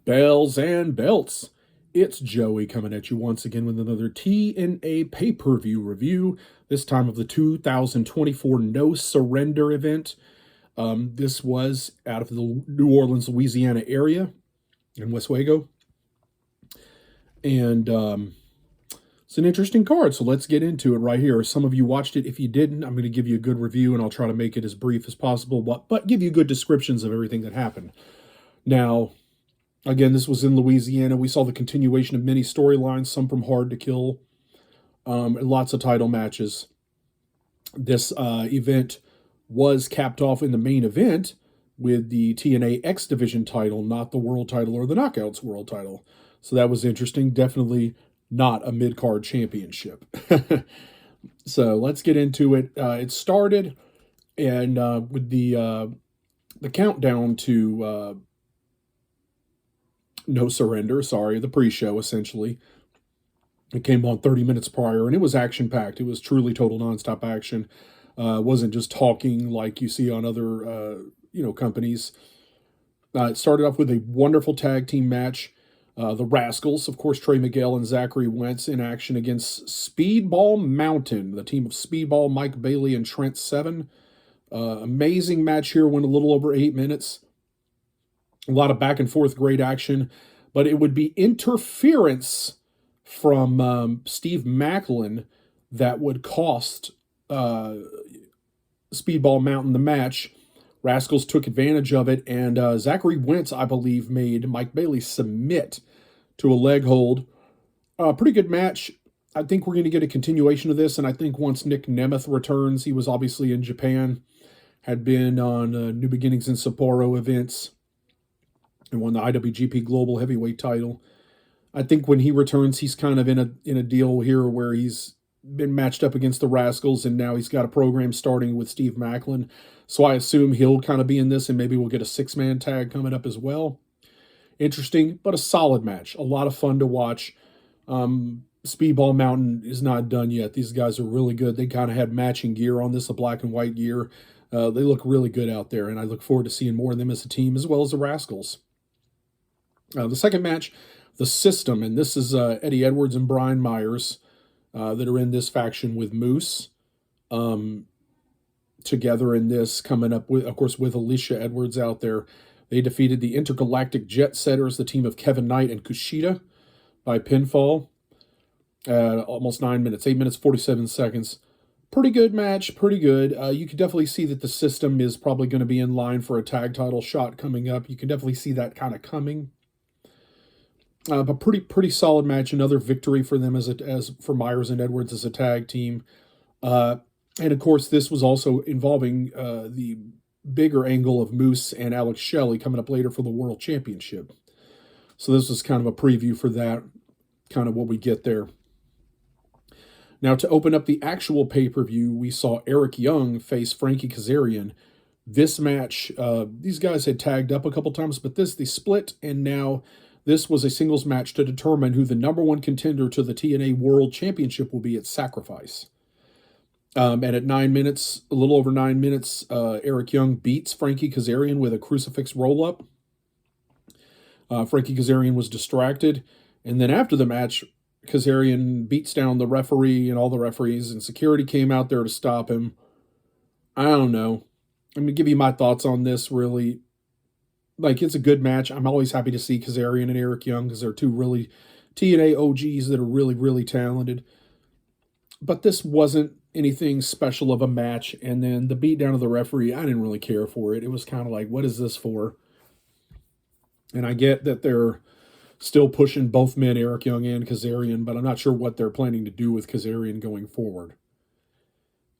Bells and belts. It's Joey coming at you once again with another TNA pay-per-view review, this time of the 2024 No Surrender event. This was out of the New Orleans, Louisiana area in Westwego. And it's an interesting card, so let's get into it right here. Some of you watched it. If you didn't, I'm going to give you a good review, and I'll try to make it as brief as possible, but give you good descriptions of everything that happened. Now, again, this was in Louisiana. We saw the continuation of many storylines, some from Hard to Kill, and lots of title matches. This event was capped off in the main event with the TNA X Division title, not the world title or the Knockouts world title. So that was interesting. Definitely not a mid-card championship. So let's get into it. It started and with the countdown to No Surrender, the pre-show, essentially. It came on 30 minutes prior, and it was action-packed. It was truly total nonstop action. It wasn't just talking like you see on other, companies. It started off with a wonderful tag team match. The Rascals, of course, Trey Miguel and Zachary Wentz in action against Speedball Mountain, the team of Speedball, Mike Bailey, and Trent Seven. Amazing match here, went a little over 8 minutes. A lot of back and forth, great action, but it would be interference from Steve Macklin that would cost Speedball Mountain the match. Rascals took advantage of it, and Zachary Wentz, I believe, made Mike Bailey submit to a leg hold. Pretty good match. I think we're going to get a continuation of this, and I think once Nick Nemeth returns, he was obviously in Japan, had been on New Beginnings and Sapporo events, and won the IWGP Global Heavyweight title. I think when he returns, he's kind of in a deal here where he's been matched up against the Rascals, and now he's got a program starting with Steve Macklin. So I assume he'll kind of be in this, and maybe we'll get a six-man tag coming up as well. Interesting, but a solid match. A lot of fun to watch. Speedball Mountain is not done yet. These guys are really good. They kind of had matching gear on this, a black and white gear. They look really good out there, and I look forward to seeing more of them as a team, as well as the Rascals. The second match, The System, and this is Eddie Edwards and Brian Myers that are in this faction with Moose. Together in this, coming up with, of course, with Alicia Edwards out there. They defeated the Intergalactic Jet Setters, the team of Kevin Knight and Kushida, by pinfall. Almost 9 minutes, 8 minutes, 47 seconds. Pretty good match, pretty good. You can definitely see that The System is probably going to be in line for a tag title shot coming up. You can definitely see that kind of coming. But pretty solid match. Another victory for them as for Myers and Edwards as a tag team. And of course, this was also involving the bigger angle of Moose and Alex Shelley coming up later for the World Championship. So this was kind of a preview for that, kind of what we get there. Now, to open up the actual pay-per-view, we saw Eric Young face Frankie Kazarian. This match, these guys had tagged up a couple times, but they split, and now this was a singles match to determine who the number one contender to the TNA World Championship will be at Sacrifice. And at 9 minutes, a little over 9 minutes, Eric Young beats Frankie Kazarian with a crucifix roll-up. Frankie Kazarian was distracted, and then after the match, Kazarian beats down the referee and all the referees, and security came out there to stop him. I don't know. I'm going to give you my thoughts on this, really. Like, it's a good match. I'm always happy to see Kazarian and Eric Young because they're two really TNA OGs that are really, really talented. But this wasn't anything special of a match, and then the beatdown of the referee, I didn't really care for it. It was kind of like, what is this for? And I get that they're still pushing both men, Eric Young and Kazarian, but I'm not sure what they're planning to do with Kazarian going forward.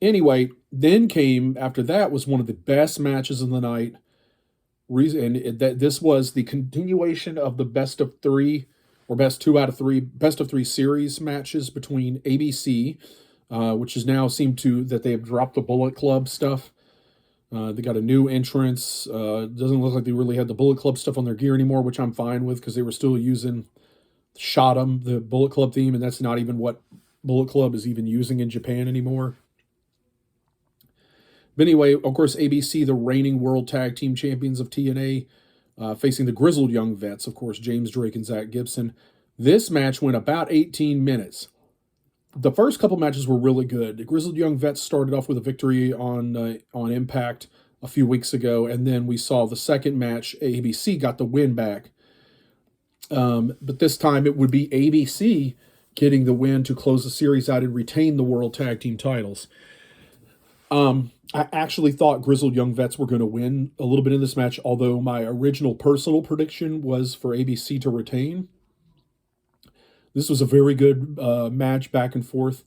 Anyway, then came, after that, was one of the best matches of the night. And that this was the continuation of the best of three, or best of three series matches between ABC, which is now seemed to that they have dropped the Bullet Club stuff. They got a new entrance. Doesn't look like they really had the Bullet Club stuff on their gear anymore, which I'm fine with because they were still using Shot 'em, the Bullet Club theme, and that's not even what Bullet Club is even using in Japan anymore. But anyway, of course, ABC, the reigning World Tag Team Champions of TNA, facing the grizzled young vets, of course, James Drake and Zach Gibson. This match went about 18 minutes. The first couple matches were really good. The grizzled young vets started off with a victory on Impact a few weeks ago, and then we saw the second match. ABC got the win back, but this time it would be ABC getting the win to close the series out and retain the World Tag Team titles. I actually thought Grizzled Young Vets were going to win a little bit in this match, although my original personal prediction was for ABC to retain. This was a very good match back and forth,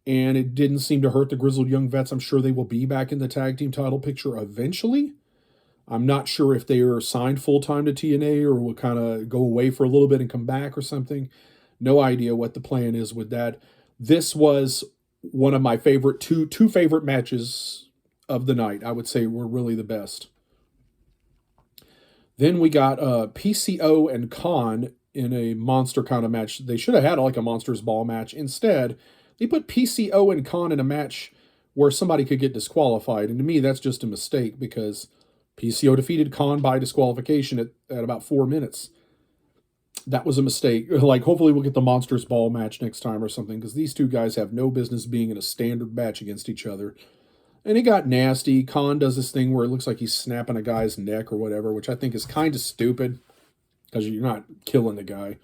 and it didn't seem to hurt the Grizzled Young Vets. I'm sure they will be back in the tag team title picture eventually. I'm not sure if they are signed full-time to TNA or will kind of go away for a little bit and come back or something. No idea what the plan is with that. This was one of my favorite, two favorite matches of the night. I would say were really the best. Then we got PCO and Khan in a monster kind of match. They should have had like a Monsters Ball match. Instead, they put PCO and Khan in a match where somebody could get disqualified. And to me, that's just a mistake because PCO defeated Khan by disqualification at about 4 minutes. That was a mistake. Like, hopefully we'll get the Monsters Ball match next time or something, because these two guys have no business being in a standard match against each other. And it got nasty. Khan does this thing where it looks like he's snapping a guy's neck or whatever, which I think is kind of stupid, because you're not killing the guy.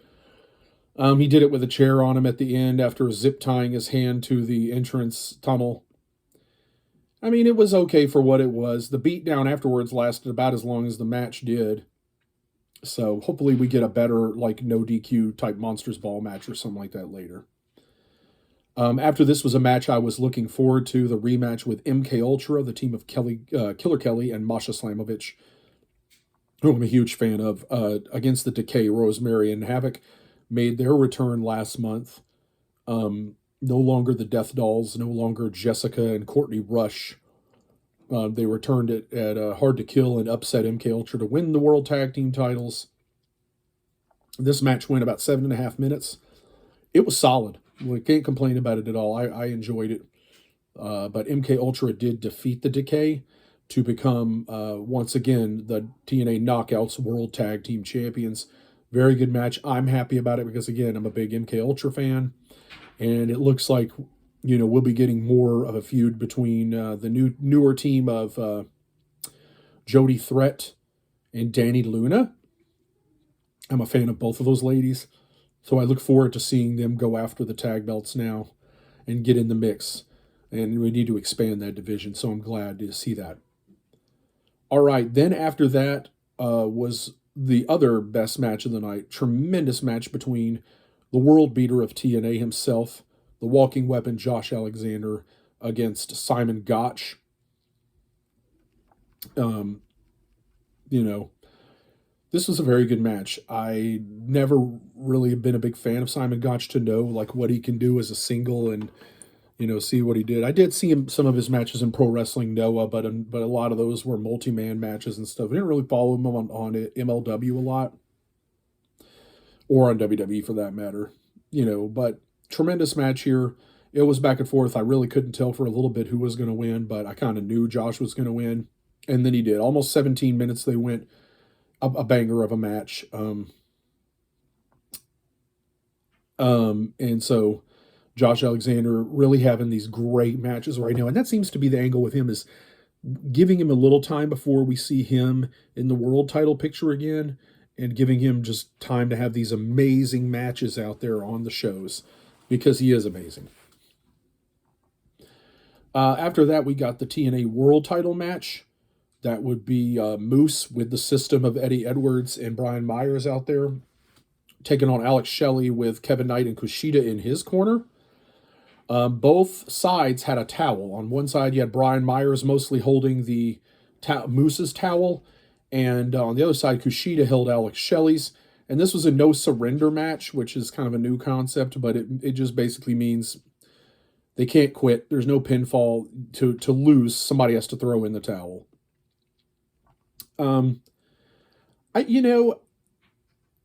He did it with a chair on him at the end after zip tying his hand to the entrance tunnel. I mean, it was okay for what it was. The beatdown afterwards lasted about as long as the match did. So hopefully we get a better, like, no DQ type Monsters Ball match or something like that later. After this was a match I was looking forward to, the rematch with MK Ultra, the team of Killer Kelly and Masha Slamovich, who I'm a huge fan of, against the Decay, Rosemary and Havoc, made their return last month. No longer the Death Dolls, no longer Jessica and Courtney Rush. They returned it at Hard to Kill and upset MK Ultra to win the World Tag Team titles. This match went about 7.5 minutes. It was solid. We can't complain about it at all. I enjoyed it. But MK Ultra did defeat the Decay to become, once again, the TNA Knockouts World Tag Team Champions. Very good match. I'm happy about it because, again, I'm a big MK Ultra fan. And it looks like, you know, we'll be getting more of a feud between the newer team of Jody Threat and Danny Luna. I'm a fan of both of those ladies. So I look forward to seeing them go after the tag belts now and get in the mix. And we need to expand that division, so I'm glad to see that. All right, then after that was the other best match of the night. Tremendous match between the world beater of TNA himself, the walking weapon Josh Alexander, against Simon Gotch. You know, this was a very good match. I never really been a big fan of Simon Gotch to know like what he can do as a single and, you know, see what he did. I did see him some of his matches in Pro Wrestling Noah, but a lot of those were multi-man matches and stuff. I didn't really follow him on MLW a lot, or on WWE for that matter, you know. But tremendous match here. It was back and forth. I really couldn't tell for a little bit who was going to win, but I kind of knew Josh was going to win, and then he did. Almost 17 minutes they went. A banger of a match. And so Josh Alexander really having these great matches right now. And that seems to be the angle with him, is giving him a little time before we see him in the world title picture again, and giving him just time to have these amazing matches out there on the shows, because he is amazing. After that, we got the TNA world title match. That would be Moose with the system of Eddie Edwards and Brian Myers out there, taking on Alex Shelley with Kevin Knight and Kushida in his corner. Both sides had a towel. On one side, you had Brian Myers mostly holding the Moose's towel, and on the other side, Kushida held Alex Shelley's. And this was a no surrender match, which is kind of a new concept, but it just basically means they can't quit. There's no pinfall. To lose, somebody has to throw in the towel. I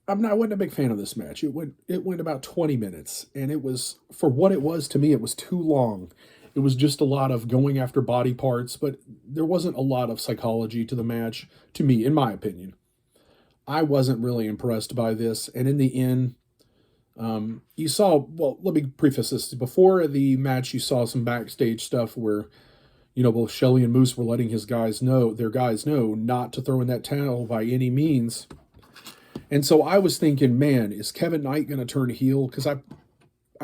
wasn't a big fan of this match. It went about 20 minutes, and it was, for what it was to me, it was too long. It was just a lot of going after body parts, but there wasn't a lot of psychology to the match, to me, in my opinion. I wasn't really impressed by this. And in the end, you saw, well, let me preface this. Before the match, you saw some backstage stuff where, both Shelley and Moose were letting their guys know not to throw in that towel by any means. And so I was thinking, man, is Kevin Knight going to turn heel? Because I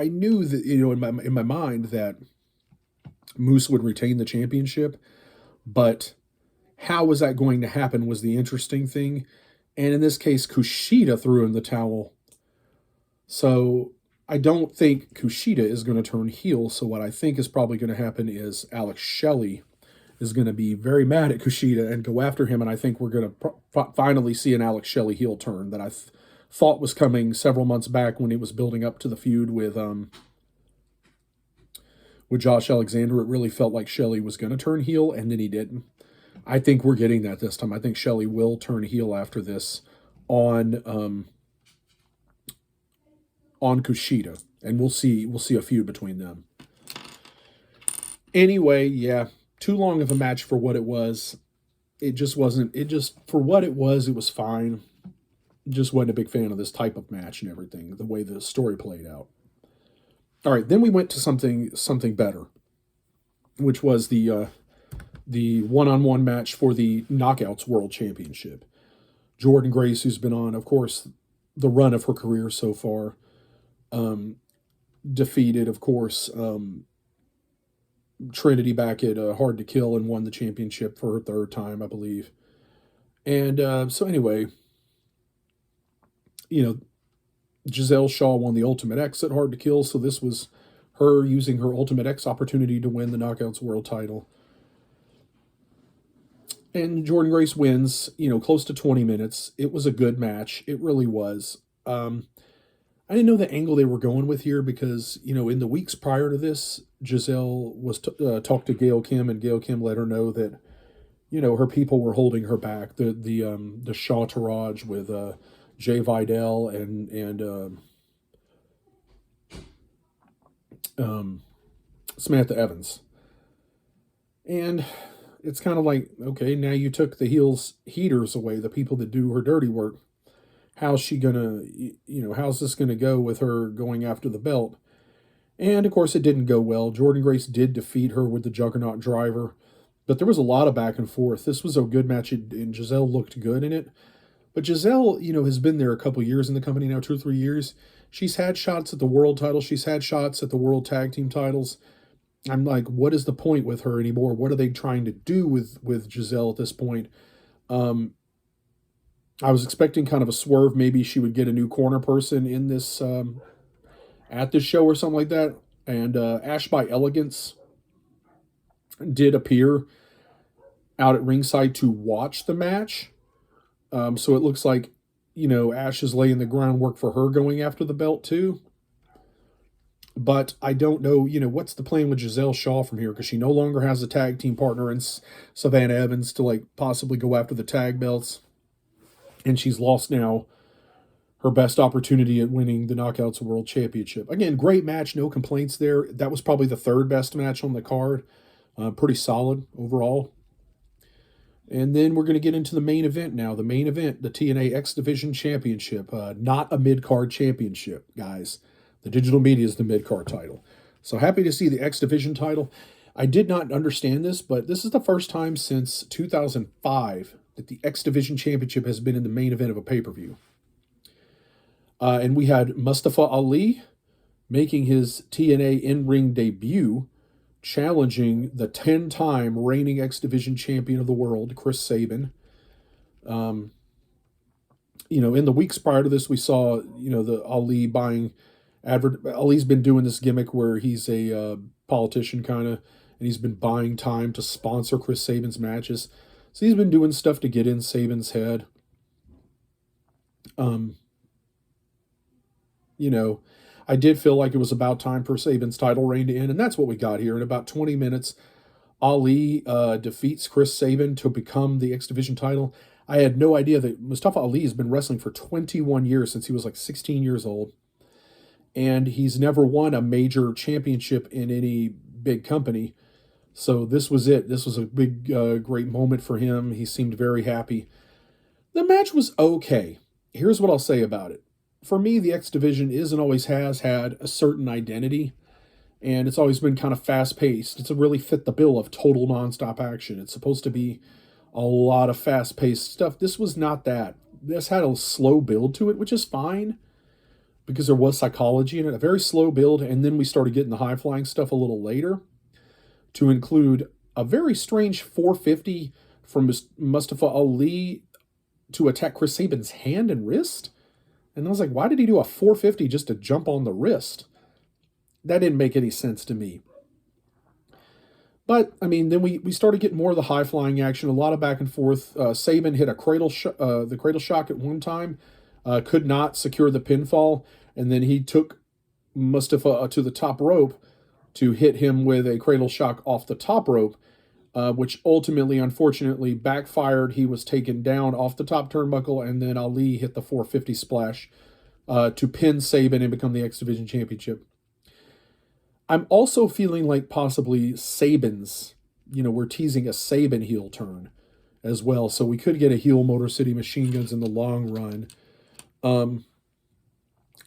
knew that, in my mind that Moose would retain the championship, but how was that going to happen was the interesting thing. And in this case, Kushida threw in the towel. So I don't think Kushida is going to turn heel. So what I think is probably going to happen is Alex Shelley is going to be very mad at Kushida and go after him. And I think we're going to finally see an Alex Shelley heel turn that I thought was coming several months back when he was building up to the feud with Josh Alexander. It really felt like Shelley was going to turn heel, and then he didn't. I think we're getting that this time. I think Shelley will turn heel after this on Kushida, and we'll see a feud between them. Anyway, yeah, too long of a match for what it was. It just wasn't. It just for what it was fine. Just wasn't a big fan of this type of match and everything. The way the story played out. All right, then we went to something better, which was the one-on-one match for the Knockouts World Championship. Jordynne Grace, who's been on, of course, the run of her career so far, defeated, of course, Trinity back at Hard to Kill and won the championship for her third time, I believe. And so anyway, Giselle Shaw won the Ultimate X at Hard to Kill, so this was her using her Ultimate X opportunity to win the Knockouts World title. And Jordynne Grace wins, close to 20 minutes. It was a good match. It really was. I didn't know the angle they were going with here because, in the weeks prior to this, Giselle was talked to Gail Kim, and Gail Kim let her know that, her people were holding her back. The Shaw Taraj with Jay Vidal and Samantha Evans. And it's kind of like, okay, now you took the heaters away, the people that do her dirty work. How's she gonna, how's this gonna go with her going after the belt? And of course, it didn't go well. Jordynne Grace did defeat her with the Juggernaut Driver, but there was a lot of back and forth. This was a good match, and Giselle looked good in it. But Giselle, has been there a couple years in the company now, 2 or 3 years. She's had shots at the world title. She's had shots at the world tag team titles. I'm like, what is the point with her anymore? What are they trying to do with Giselle at this point? I was expecting kind of a swerve. Maybe she would get a new corner person in this at this show or something like that. And Ash by Elegance did appear out at ringside to watch the match. So it looks like, Ash is laying the groundwork for her going after the belt too. But I don't know, what's the plan with Giselle Shaw from here? Because she no longer has a tag team partner in Savannah Evans to possibly go after the tag belts. And she's lost now her best opportunity at winning the Knockouts World Championship. Again, great match, no complaints there. That was probably the third best match on the card. Pretty solid overall. And then we're going to get into the main event now. The main event, the TNA X Division Championship. Not a mid-card championship, guys. The digital media is the mid-card title. So happy to see the X Division title. I did not understand this, but this is the first time since 2005 that the X Division Championship has been in the main event of a pay-per-view. And we had Mustafa Ali making his TNA in-ring debut, challenging the 10-time reigning X Division champion of the world, Chris Sabin. In the weeks prior to this, we saw, the Ali buying Ali's been doing this gimmick where he's a politician kind of, and he's been buying time to sponsor Chris Sabin's matches. So he's been doing stuff to get in Sabin's head. I did feel like it was about time for Sabin's title reign to end, and that's what we got here. In about 20 minutes, Ali defeats Chris Sabin to become the X Division title. I had no idea that Mustafa Ali has been wrestling for 21 years, since he was 16 years old. And he's never won a major championship in any big company. So this was it. This was a big, great moment for him. He seemed very happy. The match was okay. Here's what I'll say about it. For me, the X Division is and always has had a certain identity, and it's always been kind of fast paced. It's a really fit the bill of total nonstop action. It's supposed to be a lot of fast paced stuff. This was not that. This had a slow build to it, which is fine because there was psychology in it, a very slow build, and then we started getting the high flying stuff a little later to include a very strange 450 from Mustafa Ali to attack Chris Sabin's hand and wrist. And I was like, why did he do a 450 just to jump on the wrist? That didn't make any sense to me. But, I mean, then we started getting more of the high-flying action, a lot of back and forth. Sabin hit the cradle shock at one time, could not secure the pinfall, and then he took Mustafa to the top rope to hit him with a cradle shock off the top rope, which ultimately, unfortunately, backfired. He was taken down off the top turnbuckle, and then Ali hit the 450 splash to pin Sabin and become the X Division Championship. I'm also feeling like possibly Sabin's, we're teasing a Sabin heel turn as well. So we could get a heel Motor City Machine Guns in the long run.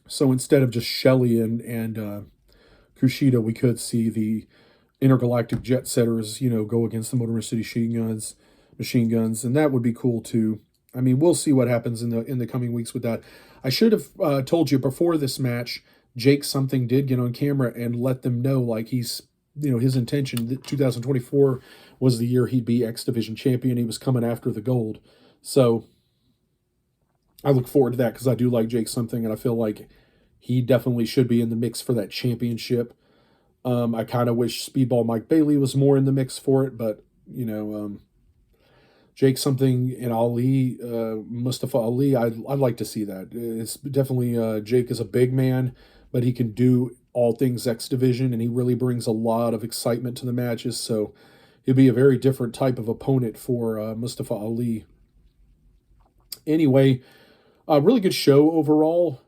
So instead of just Shelley and Kushida, we could see the Intergalactic Jet Setters, go against the Motor City Machine Guns. And that would be cool too. I mean, we'll see what happens in the coming weeks with that. I should have told you before this match, Jake something did get on camera and let them know, like, he's, his intention that 2024 was the year he'd be X Division champion. He was coming after the gold. So I look forward to that because I do like Jake something, and I feel like he definitely should be in the mix for that championship. I kind of wish Speedball Mike Bailey was more in the mix for it, but, Jake something and Ali, Mustafa Ali, I'd like to see that. It's definitely, Jake is a big man, but he can do all things X Division, and he really brings a lot of excitement to the matches, so he'll be a very different type of opponent for Mustafa Ali. Anyway, a really good show overall.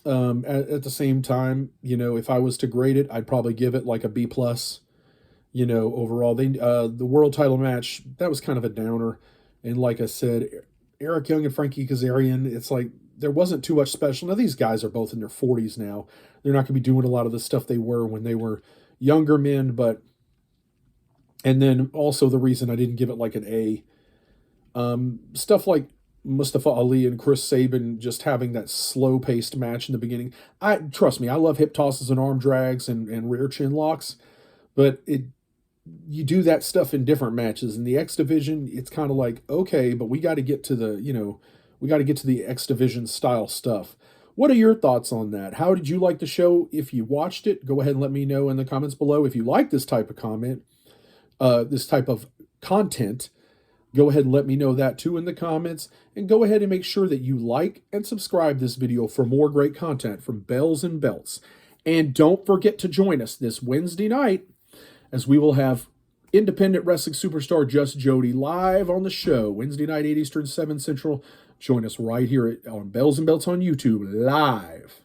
At the same time, if I was to grade it, I'd probably give it like a B+. Overall, the world title match, that was kind of a downer. And like I said, Eric Young and Frankie Kazarian, it's like there wasn't too much special. Now, these guys are both in their 40s now. They're not going to be doing a lot of the stuff they were when they were younger men, and then also the reason I didn't give it like an A, stuff like Mustafa Ali and Chris Sabin just having that slow-paced match in the beginning. Trust me, I love hip tosses and arm drags and rear chin locks, but you do that stuff in different matches. In the X Division, it's kind of like, okay, but we got to get to the X Division style stuff. What are your thoughts on that? How did you like the show? If you watched it, go ahead and let me know in the comments below. If you like this type of content, go ahead and let me know that too in the comments. And go ahead and make sure that you like and subscribe this video for more great content from Bells and Belts. And don't forget to join us this Wednesday night, as we will have independent wrestling superstar Just Jody live on the show, Wednesday night, 8 Eastern, 7 Central. Join us right here on Bells and Belts on YouTube, live.